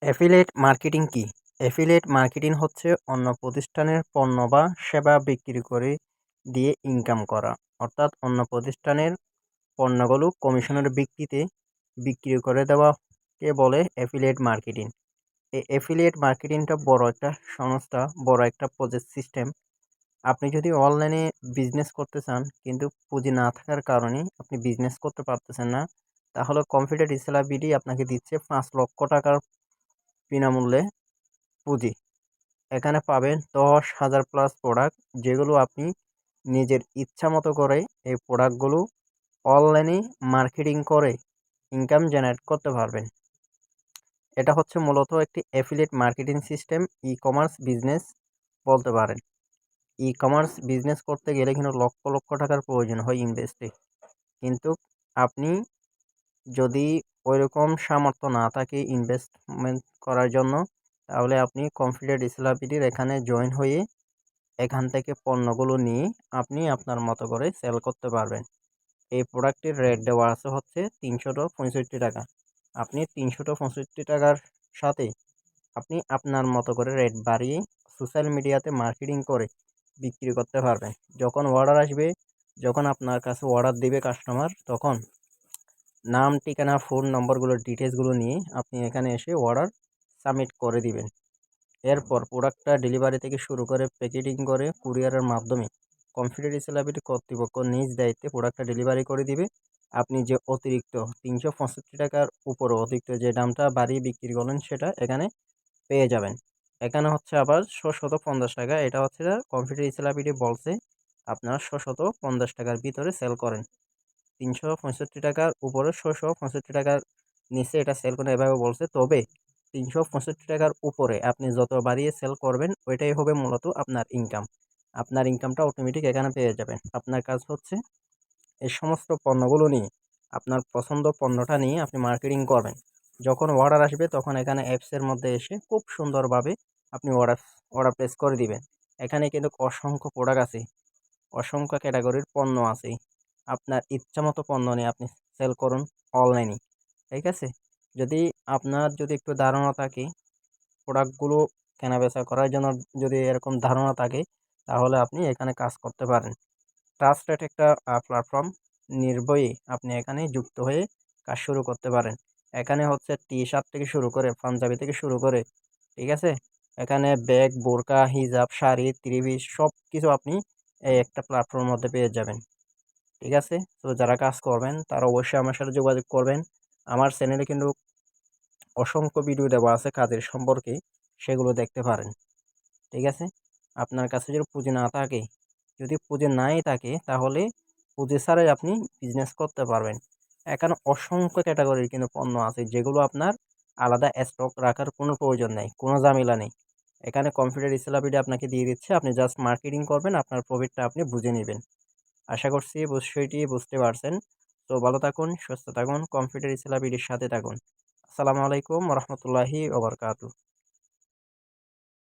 Affiliate marketing কি? Affiliate marketing হচ্ছে অন্য প্রতিষ্ঠানের পণ্য বা সেবা বিক্রি করে দিয়ে ইনকাম করা। অর্থাৎ অন্য প্রতিষ্ঠানের পণ্যগুলো কমিশনের ভিত্তিতে বিক্রি করে দেওয়াকে বলে অ্যাফিলিয়েট মার্কেটিং। এই অ্যাফিলিয়েট মার্কেটিংটা বড় একটা সংস্থা, বড় একটা প্রজেক্ট সিস্টেম। আপনি যদি অনলাইনে বিজনেস করতে চান কিন্তু পুঁজি না থাকার কারণে আপনি বিজনেস করতে পারতেছেন না, তাহলে কনফিডেন্ট ইসলাম বিডি আপনাকে দিচ্ছে ৳৫,০০,০০০ বিনামূল্যে পুঁজি। এখানে পাবেন ১০,০০০ প্লাস প্রোডাক্ট, যেগুলো আপনি নিজের ইচ্ছামতো করে এই প্রোডাক্টগুলো অনলাইনে মার্কেটিং করে ইনকাম জেনারেট করতে পারবেন। এটা হচ্ছে মূলত একটি affiliate marketing system, e-commerce business বলতে পারেন। ই-কমার্স বিজনেস করতে গেলে কিন্তু লক্ষ, লক্ষ টাকার প্রয়োজন হয় ইনভেস্টে। কিন্তু আপনি যদি ঐরকম সামর্থ্য না থাকে ইনভেস্টমেন্ট করার জন্য, তাহলে আপনি কনফিডেন্ট ইসলাপিটির এখানে জয়েন হয়ে এখান থেকে পণ্যগুলো নিয়ে আপনি আপনার মতো করে সেল করতে পারবেন। এই প্রোডাক্টের রেট দেওয়া আছে হচ্ছে ৳৩৬৫ আপনি ৳৩৬৫ সাথে আপনি আপনার মতো করে রেট বাড়িয়ে সোশ্যাল মিডিয়াতে মার্কেটিং করে বিক্রি করতে পারবেন। যখন অর্ডার আসবে, যখন আপনার কাছে অর্ডার দিবে কাস্টমার, তখন নাম, ঠিকানা, ফোন নম্বরগুলোর ডিটেইলসগুলো নিয়ে আপনি এখানে এসে অর্ডার সাবমিট করে দিবেন। এরপর প্রোডাক্টটা ডেলিভারি থেকে শুরু করে প্যাকেটিং করে কুরিয়ারের মাধ্যমে কনফিডেন্ট সেলাব্রিটি কর্তৃপক্ষ নিজ দায়িত্বে প্রোডাক্টটা ডেলিভারি করে দিবে। আপনি যে অতিরিক্ত ৳৩৬৫ উপরে অতিরিক্ত যে দামটা বাড়িয়ে বিক্রি করলেন সেটা এখানে পেয়ে যাবেন। এখানে হচ্ছে আবার ৳৬৫০ এটা হচ্ছে কনফিডেন্ট সেলাব্রিটি বলছে আপনারা ৳৬৫০ ভিতরে সেল করেন। ৳৩৬৫ উপরে ৳৬৬৫ নিচে এটা সেল করে এভাবে বলছে। তবে ৳৩৬৫ উপরে আপনি যত বাড়িয়ে সেল করবেন ওইটাই হবে মূলত আপনার ইনকাম। আপনার ইনকামটা অটোমেটিক এখানে পেয়ে যাবেন। আপনার কাজ হচ্ছে এই সমস্ত পণ্যগুলো নিয়ে আপনার পছন্দ পণ্যটা নিয়ে আপনি মার্কেটিং করবেন। যখন অর্ডার আসবে তখন এখানে অ্যাপসের মধ্যে এসে খুব সুন্দরভাবে আপনি অর্ডার প্লেস করে দিবেন। এখানে কিন্তু অসংখ্য প্রোডাক্ট আছে। অসংখ্য ক্যাটাগরির পণ্য আছে। আপনার ইচ্ছামতো পণ্য নিয়ে আপনি সেল করুন অনলাইনে। ঠিক আছে? যদি আপনার যদি একটু ধারণা থাকে, প্রোডাক্টগুলো কেনাবেচা করার জন্য যদি এরকম ধারণা থাকে, তাহলে আপনি এখানে কাজ করতে পারেন। ট্রাস্টেড একটা প্ল্যাটফর্ম। নির্ভয়ে আপনি এখানে যুক্ত হয়ে কাজ শুরু করতে পারেন। এখানে হচ্ছে টি-শার্ট থেকে শুরু করে পাঞ্জাবি থেকে শুরু করে, ঠিক আছে? এখানে ব্যাগ, বোরকা, হিজাব, শাড়ি, থ্রি-পিস সবকিছু আপনি এই একটা প্ল্যাটফর্মের মধ্যে পেয়ে যাবেন। ঠিক আছে? তো যারা কাজ করবেন তারা অবশ্যই আমার সাথে যোগাযোগ করবেন। আমার চ্যানেলে কিন্তু অসংখ্য ভিডিও দেওয়া আছে কাজের সম্পর্কে, সেগুলো দেখতে পারেন। ঠিক আছে? আপনার কাছে যদি পুঁজি না থাকে, যদি পুঁজি নাই থাকে তাহলে পুঁজি ছাড়াই আপনি বিজনেস করতে পারবেন। এখানে অসংখ্য ক্যাটেগরির কিন্তু পণ্য আছে, যেগুলো আপনার আলাদা স্টক রাখার কোনো প্রয়োজন নেই, কোনো ঝামেলা নেই। এখানে কনফিডেন্ট ইসলাপিডি আপনাকে দিয়ে দিচ্ছে। আপনি জাস্ট মার্কেটিং করবেন, আপনার প্রফিটটা আপনি বুঝে নিবেন। আশা করছি বিষয়টি বুঝতে পারছেন। তো ভালো থাকুন, সুস্থ থাকুন, কনফিডেন্ট ইসলাপিডির সাথে থাকুন। আসসালামু আলাইকুম ওয়া রাহমাতুল্লাহি ওয়া বারাকাতুহু।